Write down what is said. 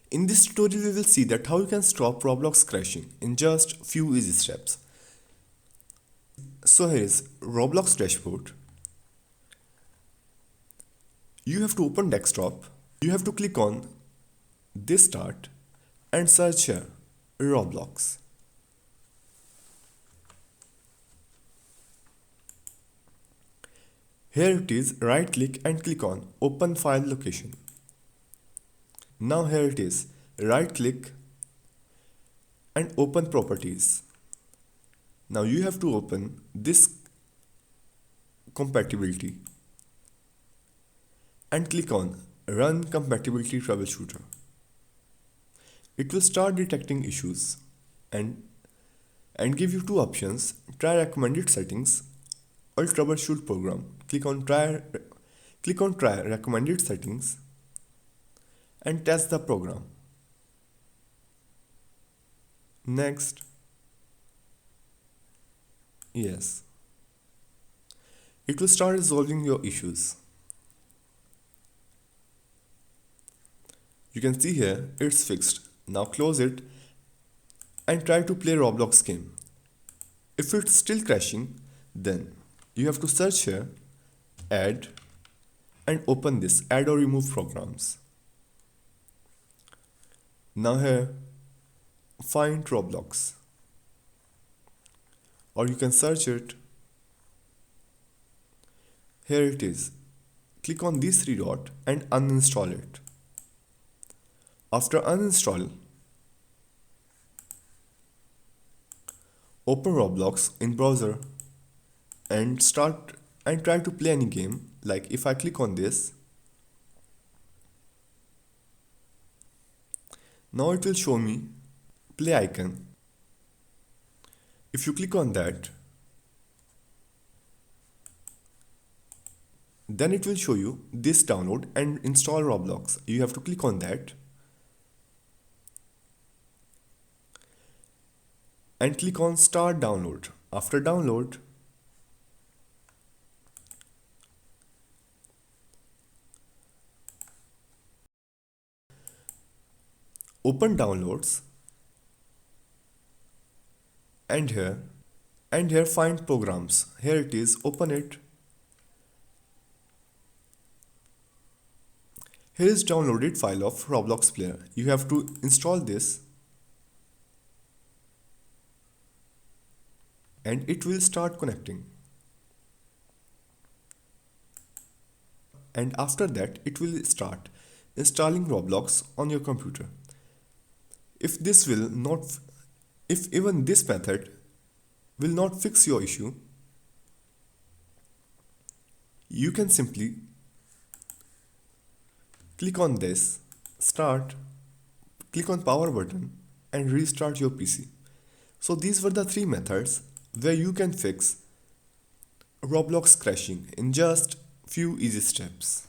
In this tutorial we will see that how you can stop Roblox crashing in just few easy steps. So here is Roblox dashboard. You have to open desktop. You have to click on this start and search here Roblox. Here it is, right click and click on open file location. Now here it is, right click and open properties. Now you have to open this compatibility and click on run compatibility troubleshooter. It will start detecting issues and give you two options: try recommended settings or troubleshoot program. Click on try recommended settings and test the program. Next. Yes. It will start resolving your issues. You can see here it's fixed. Now close it and try to play Roblox game. If it's still crashing, then you have to search here add and open this add or remove programs. Now here find Roblox, or you can search it. Here it is. Click on these three dots and uninstall it. After uninstall, open Roblox in browser and try to play any game. Like if I click on this, now it will show me play icon. If you click on that, then it will show you this download and install Roblox. You have to click on that and click on start download. After download, open downloads and here find programs. Here it is, open it. Here is downloaded file of Roblox player. You have to install this and it will start connecting. And after that it will start installing Roblox on your computer. If even this method will not fix your issue, you can simply click on this start, click on power button and restart your PC. So these were the three methods where you can fix Roblox crashing in just few easy steps.